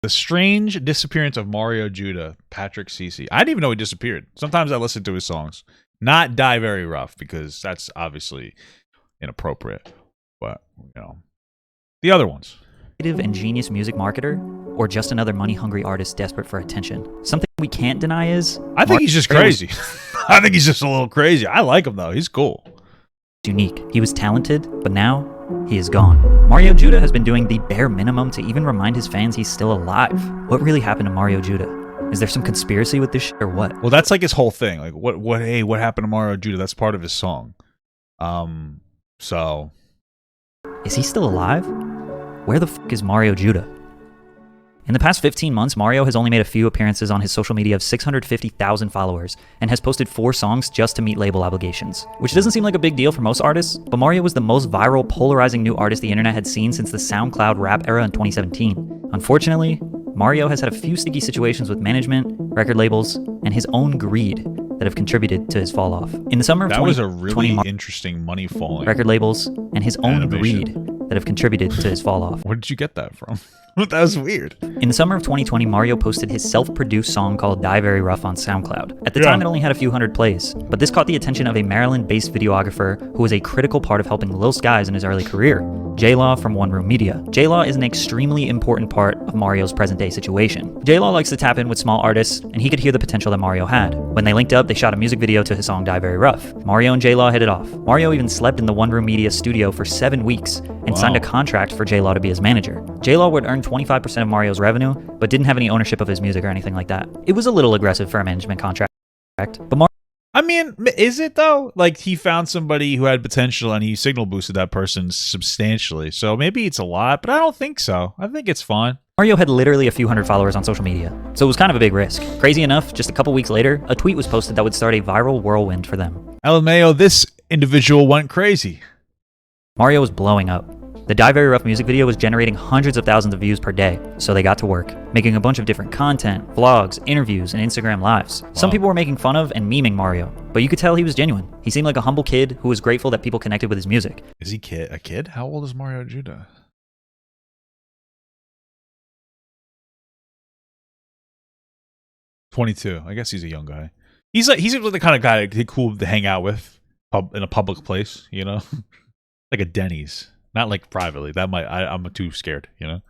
The strange disappearance of Mario Judah, Patrick Cece. I didn't even know he disappeared. Sometimes I listen to his songs. Not Die Very Rough, because that's obviously inappropriate. But, the other ones. And genius music marketer, or just another money-hungry artist desperate for attention. Something we can't deny is... I think he's just crazy. I think he's just a little crazy. I like him, though. He's cool. Unique. He was talented, but now he is gone. Mario Judah has been doing the bare minimum to even remind his fans he's still alive. What really happened to Mario Judah? Is there some conspiracy with this shit or what? Well, that's like his whole thing. Like, what happened to Mario Judah? That's part of his song. So... Is he still alive? Where the fuck is Mario Judah? In the past 15 months, Mario has only made a few appearances on his social media of 650,000 followers and has posted 4 songs just to meet label obligations, which doesn't seem like a big deal for most artists, but Mario was the most viral, polarizing new artist the internet had seen since the SoundCloud rap era in 2017. Unfortunately, Mario has had a few sticky situations with management, record labels, and his own greed that have contributed to his fall off. In the summer of 2020, that was a really interesting money falling. Record labels and his own greed that have contributed to his fall off. Where did you get that from? That was weird. In the summer of 2020, Mario posted his self-produced song called Die Very Rough on SoundCloud. At the time, it only had a few hundred plays, but this caught the attention of a Maryland-based videographer who was a critical part of helping Lil Skies in his early career, J-Law from One Room Media. J-Law is an extremely important part of Mario's present-day situation. J-Law likes to tap in with small artists, and he could hear the potential that Mario had. When they linked up, they shot a music video to his song Die Very Rough. Mario and J-Law hit it off. Mario even slept in the One Room Media studio for 7 weeks and signed a contract for J-Law to be his manager. J-Law would earn 25% of Mario's revenue, but didn't have any ownership of his music or anything like that. It was a little aggressive for a management contract, but I mean, is it though? Like, he found somebody who had potential and he signal boosted that person substantially. So maybe it's a lot, but I don't think so. I think it's fine. Mario had literally a few hundred followers on social media, so it was kind of a big risk. Crazy enough, just a couple weeks later, a tweet was posted that would start a viral whirlwind for them. LMAO, this individual went crazy. Mario was blowing up. The Die Very Rough music video was generating hundreds of thousands of views per day, so they got to work, making a bunch of different content, vlogs, interviews, and Instagram lives. Some people were making fun of and memeing Mario, but you could tell he was genuine. He seemed like a humble kid who was grateful that people connected with his music. Is he a kid? How old is Mario Judah? $22. I guess he's a young guy. He's like the kind of guy that'd cool to hang out with in a public place, you know? Like a Denny's. Not like privately. That might I'm too scared, you know?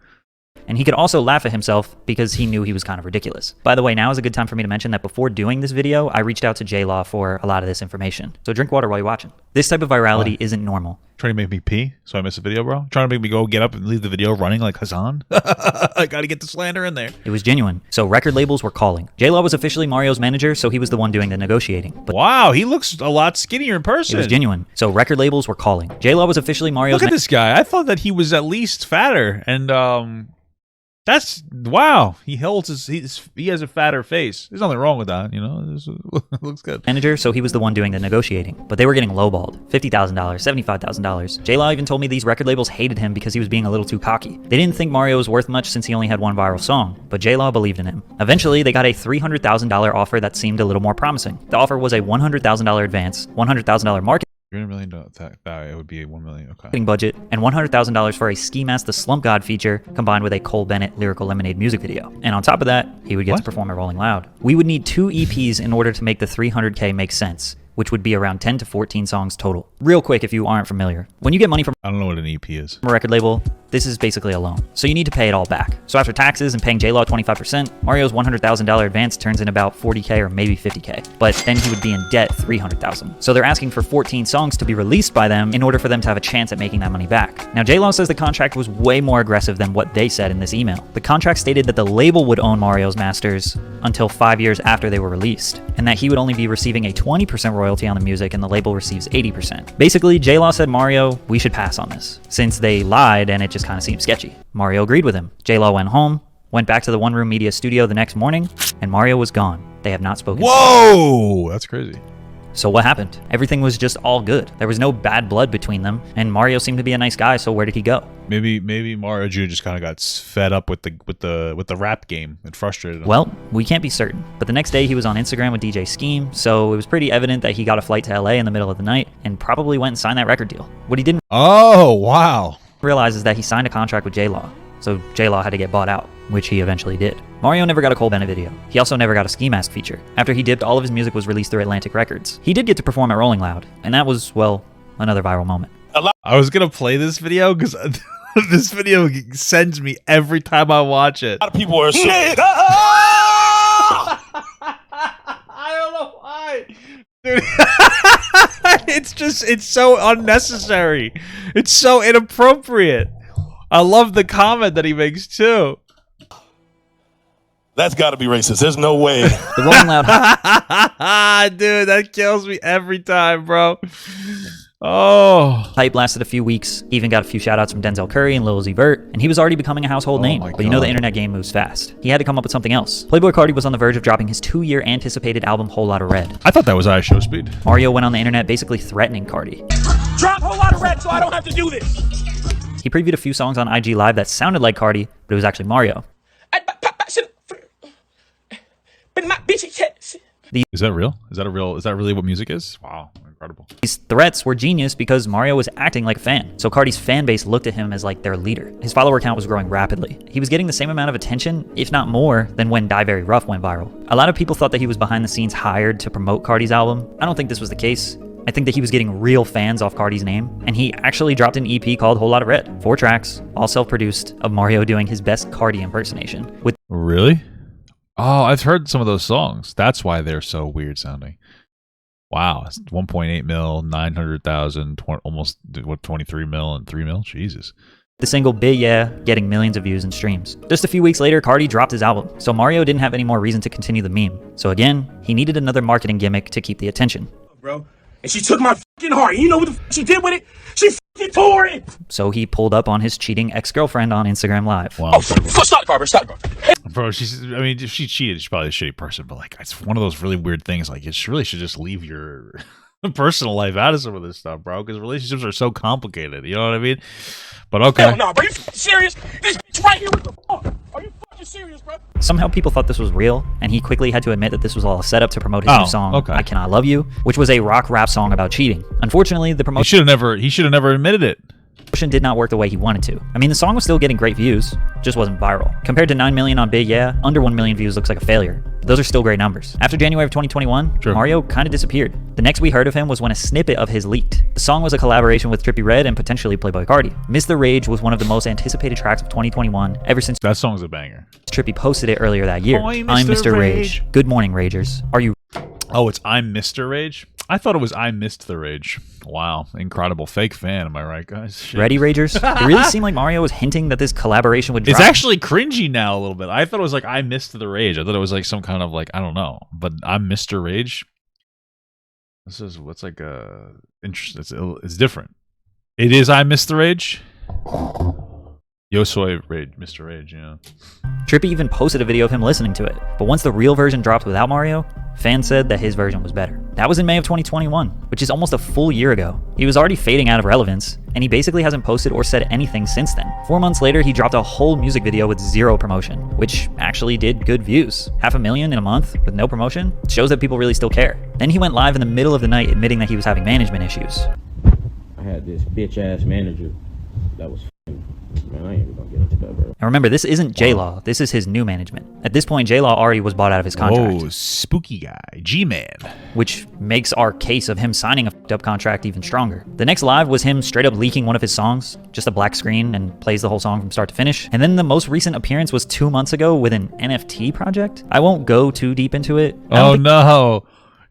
And he could also laugh at himself because he knew he was kind of ridiculous. By the way, now is a good time for me to mention that before doing this video, I reached out to J-Law for a lot of this information. So drink water while you're watching. This type of virality isn't normal. Trying to make me pee so I miss a video, bro? Trying to make me go get up and leave the video running like Hassan? I gotta get the slander in there. It was genuine. So record labels were calling. J-Law was officially Mario's manager, so he was the one doing the negotiating. But wow, he looks a lot skinnier in person. It was genuine. So record labels were calling. J-Law was officially Mario's Look at this guy. I thought that he was at least fatter. And, that's wow. He has a fatter face. There's nothing wrong with that, you know. It looks good. Manager, so he was the one doing the negotiating, but they were getting lowballed. $50,000, $75,000. J-Law even told me these record labels hated him because he was being a little too cocky. They didn't think Mario was worth much since he only had one viral song, but J-Law believed in him. Eventually, they got a $300,000 offer that seemed a little more promising. The offer was a $100,000 advance, $100,000 market. $300 million, that it would be $1 million. Okay. Budget and $100,000 for a Ski Mask the Slump God feature combined with a Cole Bennett Lyrical Lemonade music video. And on top of that, he would get to perform at Rolling Loud. We would need 2 EPs in order to make the $300K make sense, which would be around 10 to 14 songs total. Real quick, if you aren't familiar, when you get money from I don't know what an EP is. A record label, this is basically a loan. So you need to pay it all back. So after taxes and paying J-Law 25%, Mario's $100,000 advance turns in about $40K or maybe $50K. But then he would be in debt $300,000. So they're asking for 14 songs to be released by them in order for them to have a chance at making that money back. Now J-Law says the contract was way more aggressive than what they said in this email. The contract stated that the label would own Mario's masters until 5 years after they were released, and that he would only be receiving a 20% royalty on the music and the label receives 80%. Basically, J-Law said, Mario, we should pass on this, since they lied and it just kind of seemed sketchy. Mario agreed with him. J-Law went home, went back to the One Room Media studio the next morning, and Mario was gone. They have not spoken. Whoa! That's crazy. So what happened? Everything was just all good. There was no bad blood between them, and Mario seemed to be a nice guy, so where did he go? Maybe Mario Jr. just kind of got fed up with the rap game and frustrated him. Well, we can't be certain. But the next day he was on Instagram with DJ Scheme, so it was pretty evident that he got a flight to LA in the middle of the night and probably went and signed that record deal. What he didn't realize is that he signed a contract with J-Law, so J-Law had to get bought out. which he eventually did. Mario never got a Cole Bennett video. He also never got a Ski Mask feature. After he dipped, all of his music was released through Atlantic Records. He did get to perform at Rolling Loud, and that was, well, another viral moment. I was gonna play this video because this video sends me every time I watch it. A lot of people are I don't know why. Dude, it's so unnecessary. It's so inappropriate. I love the comment that he makes too. That's got to be racist. There's no way. The Rolling Loud Dude, that kills me every time, bro. Oh, hype lasted a few weeks, even got a few shout-outs from Denzel Curry and Lil Uzi Vert, and he was already becoming a household name. But you know the internet game moves fast. He had to come up with something else. Playboi Carti was on the verge of dropping his 2-year anticipated album Whole Lotta Red. I thought that was I Show Speed. Mario went on the internet basically threatening Carti. Drop Whole Lotta Red so I don't have to do this. He previewed a few songs on IG Live that sounded like Carti, but it was actually Mario. Is that real? Is that really what music is? Wow, incredible. These threats were genius because Mario was acting like a fan. So Carti's fan base looked at him as like their leader. His follower count was growing rapidly. He was getting the same amount of attention, if not more, than when Die Very Rough went viral. A lot of people thought that he was behind the scenes hired to promote Carti's album. I don't think this was the case. I think that he was getting real fans off Carti's name, and he actually dropped an EP called Whole Lotta Red. 4 tracks, all self-produced, of Mario doing his best Carti impersonation. With Really? Oh, I've heard some of those songs. That's why they're so weird sounding. Wow, it's 1.8 mil, 900,000, almost what 23 mil and 3 mil. Jesus. the single Big Yeah getting millions of views and streams. Just a few weeks later, Carti dropped his album, so Mario didn't have any more reason to continue the meme. So again, he needed another marketing gimmick to keep the attention. Bro, and she took my fucking heart. You know what the she did with it? She fucking tore it. So he pulled up on his cheating ex-girlfriend on Instagram Live. Wow. Oh, stop, Barbara. Stop, Barbara. Bro, I mean, if she cheated, she's probably a shitty person, but like, it's one of those really weird things. Like, you really should just leave your personal life out of some of this stuff, bro, because relationships are so complicated. You know what I mean? But okay. Hell no, bro. You serious? This bitch right here with the fuck. Are you fucking serious, bro? Somehow people thought this was real, and he quickly had to admit that this was all a setup to promote his new song, okay. I Cannot Love You, which was a rock rap song about cheating. Unfortunately, the He should have never admitted it. promotion did not work the way he wanted to. I mean, the song was still getting great views, just wasn't viral. Compared to 9 million on Big Yeah, under 1 million views looks like a failure. But those are still great numbers. After January of 2021, Sure. Mario kind of disappeared. The next we heard of him was when a snippet of his leaked. The song was a collaboration with Trippie Redd and potentially Playboi Carti. Miss the Rage was one of the most anticipated tracks of 2021 ever since That song's a banger. Trippie posted it earlier that year. I'm I'm Mr. Mr. Rage. Rage. Good morning, Ragers. Are you Oh, it's I'm Mr. Rage? I thought it was I Missed the Rage. Wow. Incredible. Fake fan, am I right, guys? Shit. ready, Ragers? It really seemed like Mario was hinting that this collaboration would drop. It's actually cringy now a little bit. I thought it was like I Missed the Rage. I thought it was like some kind of like, I don't know. But I'm Mr. Rage? This is what's like a interesting. It's different. It is I Missed the Rage? Yo soy Rage, Mr. Rage, yeah. Trippie even posted a video of him listening to it. But once the real version dropped without Mario, fans said that his version was better. That was in May of 2021, which is almost a full year ago. He was already fading out of relevance, and he basically hasn't posted or said anything since then. 4 months later, he dropped a whole music video with zero promotion, which actually did good views. 500,000 in a month with no promotion shows that people really still care. Then he went live in the middle of the night admitting that he was having management issues. I had this bitch ass manager that was man, I ain't even gonna get into that, bro. And remember, this isn't J-Law, this is his new management. At this point, J-Law already was bought out of his contract. Oh, spooky guy. G-Man. Which makes our case of him signing a f***ed up contract even stronger. The next live was him straight up leaking one of his songs, just a black screen, and plays the whole song from start to finish. And then the most recent appearance was 2 months ago with an NFT project. I won't go too deep into it. Oh, no.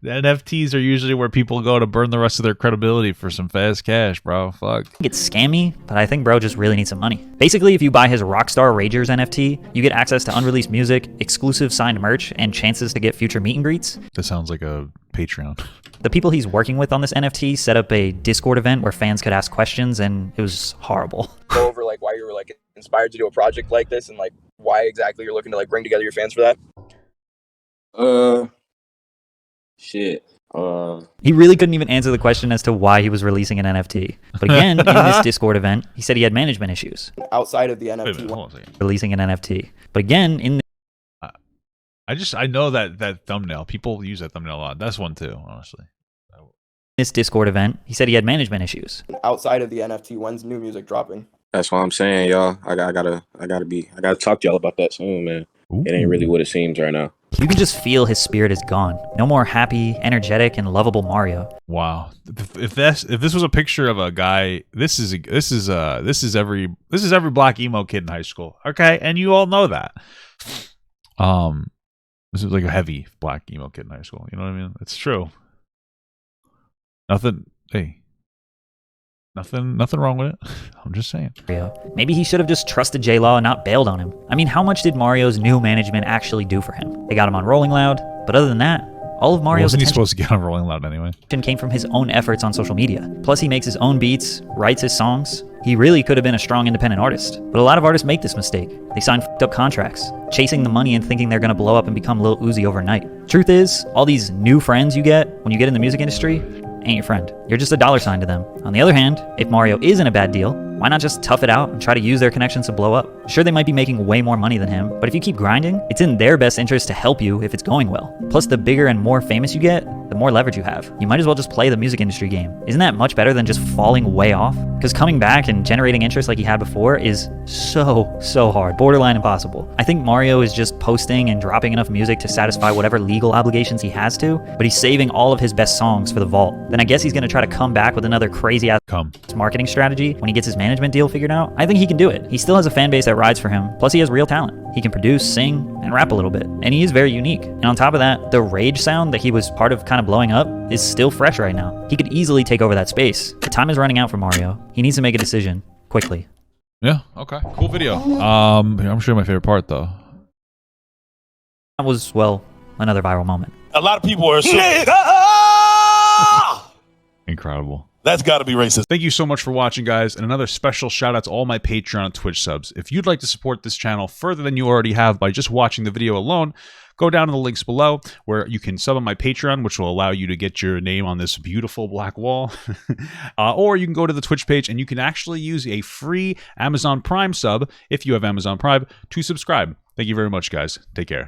The NFTs are usually where people go to burn the rest of their credibility for some fast cash, bro. Fuck. It's scammy, but I think bro just really needs some money. Basically, if you buy his Rockstar Ragers NFT, you get access to unreleased music, exclusive signed merch, and chances to get future meet and greets. This sounds like a Patreon. The people he's working with on this NFT set up a Discord event where fans could ask questions, and it was horrible. Go over like why you were like inspired to do a project like this and like why exactly you're looking to like bring together your fans for that. Shit. He really couldn't even answer the question as to why he was releasing an NFT. But again, in this Discord event, he said he had management issues Outside of the Wait a NFT minute, hold on a second. releasing an NFT. But again, in I know that thumbnail. People use that thumbnail a lot. That's one too, honestly. this Discord event, he said he had management issues. outside of the NFT, when's new music dropping? That's why I'm saying, y'all. I gotta talk to y'all about that soon, man. It ain't really what it seems right now. You can just feel his spirit is gone. No more happy, energetic, and lovable Mario. Wow. If this was a picture of a guy, this is every black emo kid in high school. Okay, and you all know that. This is like a heavy black emo kid in high school. You know what I mean? It's true. Nothing wrong with it. I'm just saying. Maybe he should have just trusted J-Law and not bailed on him. I mean, how much did Mario's new management actually do for him? They got him on Rolling Loud, but other than that, all of Mario's Wasn't he attention supposed to get on Rolling Loud anyway? came from his own efforts on social media. Plus, he makes his own beats, writes his songs. He really could have been a strong independent artist. But a lot of artists make this mistake. They sign f***ed up contracts, chasing the money and thinking they're gonna blow up and become Lil Uzi overnight. Truth is, all these new friends you get when you get in the music industry ain't your friend. You're just a dollar sign to them. On the other hand, if Mario is in a bad deal, why not just tough it out and try to use their connections to blow up? Sure, they might be making way more money than him, but if you keep grinding, it's in their best interest to help you if it's going well. Plus, the bigger and more famous you get, the more leverage you have. You might as well just play the music industry game. Isn't that much better than just falling way off? Because coming back and generating interest like he had before is so hard, borderline impossible. I think Mario is just posting and dropping enough music to satisfy whatever legal obligations he has to, but he's saving all of his best songs for the vault. Then I guess he's gonna try to come back with another crazy ass marketing strategy when he gets his management deal figured out. I think he can do it. He still has a fan base that rides for him, plus he has real talent. He can produce, sing, and rap a little bit, and he is very unique. And on top of that, the rage sound that he was part of kind of blowing up is still fresh right now. He could easily take over that space. The time is running out for Mario. He needs to make a decision quickly. Yeah, okay. Cool video. I'm sure my favorite part though. That was, well, another viral moment. A lot of people are assuming Incredible. that's got to be racist. Thank you so much for watching, guys, and another special shout out to all my Patreon and Twitch subs. If you'd like to support this channel further than you already have by just watching the video alone, go down to the links below where you can sub on my Patreon, which will allow you to get your name on this beautiful black wall. Or you can go to the Twitch page and you can actually use a free Amazon Prime sub, if you have Amazon Prime, to subscribe. Thank you very much, guys. Take care.